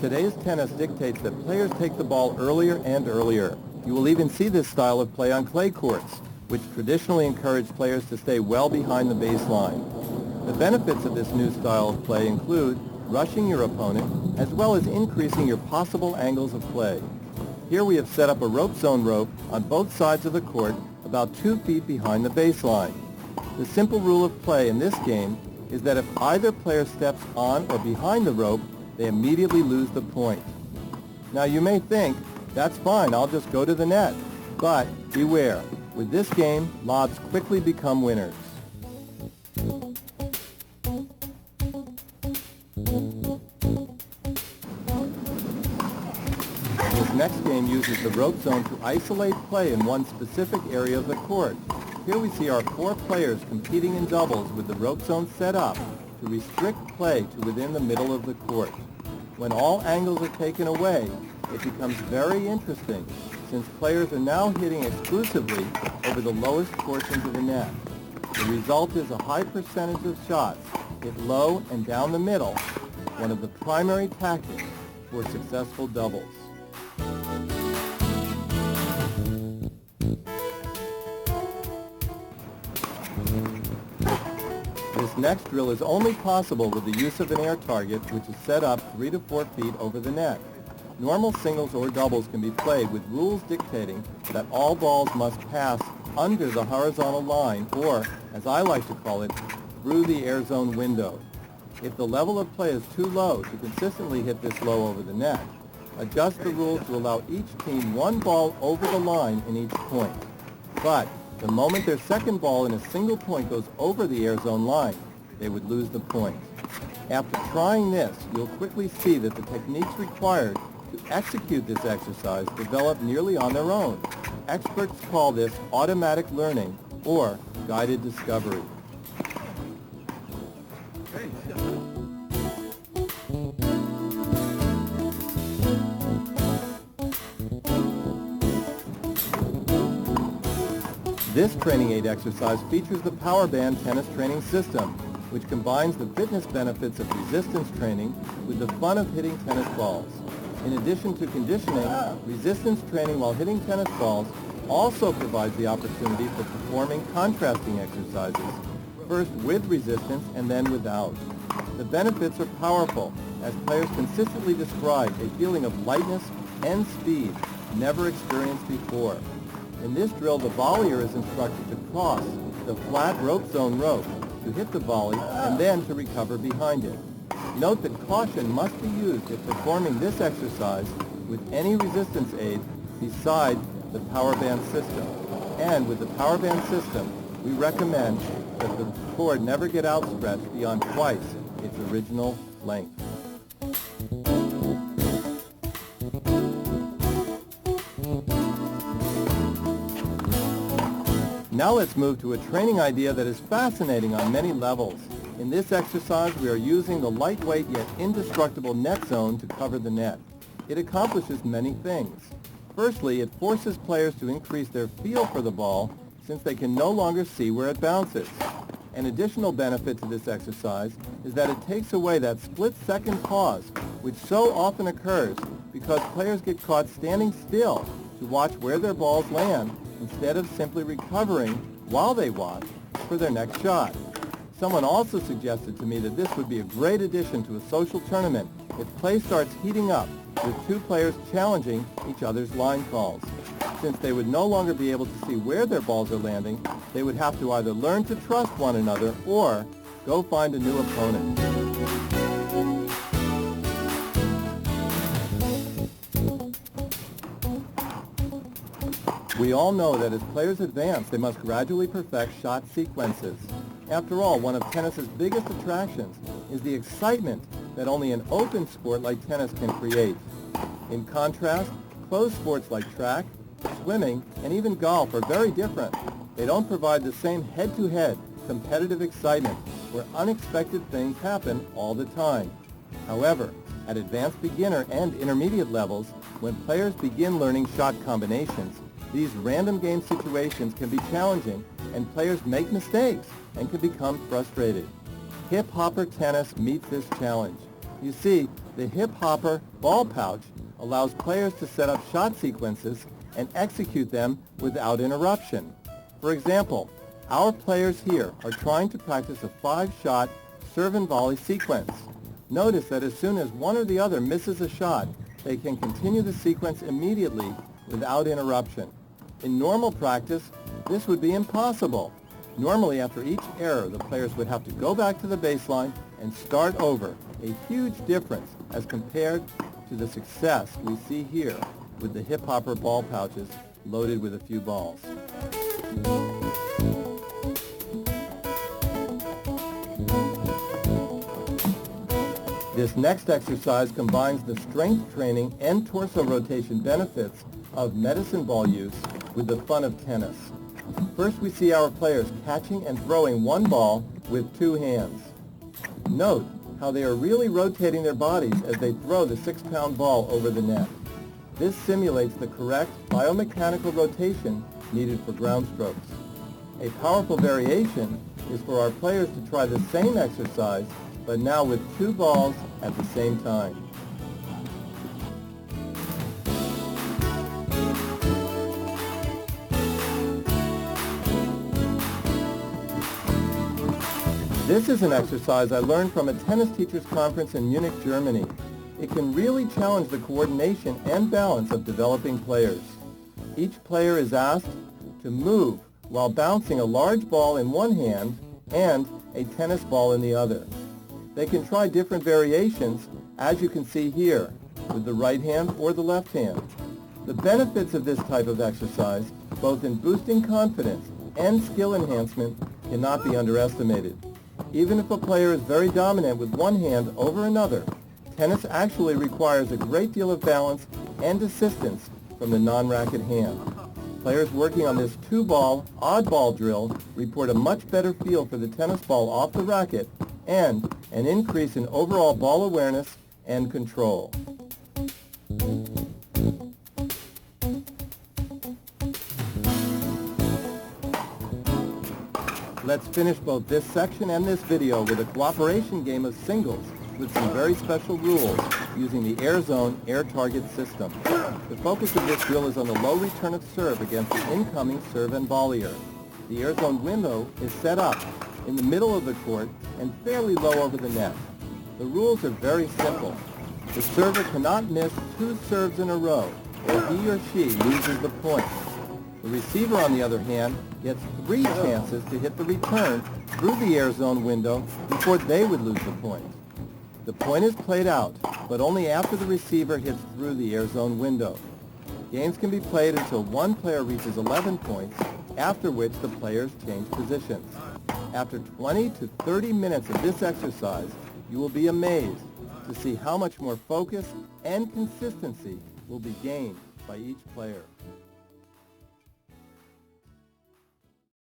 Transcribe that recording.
Today's tennis dictates that players take the ball earlier and earlier. You will even see this style of play on clay courts, which traditionally encourage players to stay well behind the baseline. The benefits of this new style of play include rushing your opponent, as well as increasing your possible angles of play. Here we have set up a rope zone rope on both sides of the court about 2 feet behind the baseline. The simple rule of play in this game is that if either player steps on or behind the rope, they immediately lose the point. Now you may think, that's fine, I'll just go to the net. But beware, with this game, lobs quickly become winners. This next game uses the rope zone to isolate play in one specific area of the court. Here we see our 4 players competing in doubles with the rope zone set up to restrict play to within the middle of the court. When all angles are taken away, it becomes very interesting since players are now hitting exclusively over the lowest portions of the net. The result is a high percentage of shots hit low and down the middle, one of the primary tactics for successful doubles. This next drill is only possible with the use of an air target, which is set up 3 to 4 feet over the net. Normal singles or doubles can be played with rules dictating that all balls must pass under the horizontal line, or, as I like to call it, through the air zone window. If the level of play is too low to consistently hit this low over the net, adjust the rules to allow each team 1 ball over the line in each point. But the moment their second ball in a single point goes over the air zone line, they would lose the point. After trying this, you'll quickly see that the techniques required to execute this exercise develop nearly on their own. Experts call this automatic learning or guided discovery. This training aid exercise features the Power Band tennis training system, which combines the fitness benefits of resistance training with the fun of hitting tennis balls. In addition to conditioning, resistance training while hitting tennis balls also provides the opportunity for performing contrasting exercises, first with resistance and then without. The benefits are powerful, as players consistently describe a feeling of lightness and speed never experienced before. In this drill, the volleyer is instructed to cross the flat rope zone rope to hit the volley and then to recover behind it. Note that caution must be used if performing this exercise with any resistance aid beside the Power Band system. And with the Power Band system, we recommend that the cord never get outstretched beyond twice its original length. Now let's move to a training idea that is fascinating on many levels. In this exercise, we are using the lightweight yet indestructible net zone to cover the net. It accomplishes many things. Firstly, it forces players to increase their feel for the ball since they can no longer see where it bounces. An additional benefit to this exercise is that it takes away that split-second pause, which so often occurs because players get caught standing still to watch where their balls land instead of simply recovering while they watch for their next shot. Someone also suggested to me that this would be a great addition to a social tournament if play starts heating up with 2 players challenging each other's line calls. Since they would no longer be able to see where their balls are landing, they would have to either learn to trust one another or go find a new opponent. We all know that as players advance, they must gradually perfect shot sequences. After all, one of tennis's biggest attractions is the excitement that only an open sport like tennis can create. In contrast, closed sports like track, swimming, and even golf are very different. They don't provide the same head-to-head competitive excitement where unexpected things happen all the time. However, at advanced beginner and intermediate levels, when players begin learning shot combinations, these random game situations can be challenging and players make mistakes and can become frustrated. Hip-hopper tennis meets this challenge. You see, the hip hopper ball pouch allows players to set up shot sequences and execute them without interruption. For example, our players here are trying to practice a 5-shot serve and volley sequence. Notice that as soon as one or the other misses a shot, they can continue the sequence immediately without interruption. In normal practice, this would be impossible. Normally, after each error, the players would have to go back to the baseline and start over, a huge difference as compared to the success we see here with the hip hopper ball pouches loaded with a few balls. This next exercise combines the strength training and torso rotation benefits of medicine ball use with the fun of tennis. First, we see our players catching and throwing one ball with 2 hands. Note how they are really rotating their bodies as they throw the 6-pound ball over the net. This simulates the correct biomechanical rotation needed for ground strokes. A powerful variation is for our players to try the same exercise, but now with 2 balls at the same time. This is an exercise I learned from a tennis teachers conference in Munich, Germany. It can really challenge the coordination and balance of developing players. Each player is asked to move while bouncing a large ball in one hand and a tennis ball in the other. They can try different variations, as you can see here, with the right hand or the left hand. The benefits of this type of exercise, both in boosting confidence and skill enhancement, cannot be underestimated. Even if a player is very dominant with one hand over another, tennis actually requires a great deal of balance and assistance from the non-racket hand. Players working on this 2-ball, odd-ball drill report a much better feel for the tennis ball off the racket and an increase in overall ball awareness and control. Let's finish both this section and this video with a cooperation game of singles with some very special rules using the air zone air target system. The focus of this drill is on the low return of serve against the incoming serve and volleyer. The air zone window is set up in the middle of the court and fairly low over the net. The rules are very simple. The server cannot miss 2 serves in a row, or he or she loses the point. The receiver, on the other hand, gets 3 chances to hit the return through the air zone window before they would lose the point. The point is played out, but only after the receiver hits through the air zone window. Games can be played until one player reaches 11 points, after which the players change positions. After 20 to 30 minutes of this exercise, you will be amazed to see how much more focus and consistency will be gained by each player.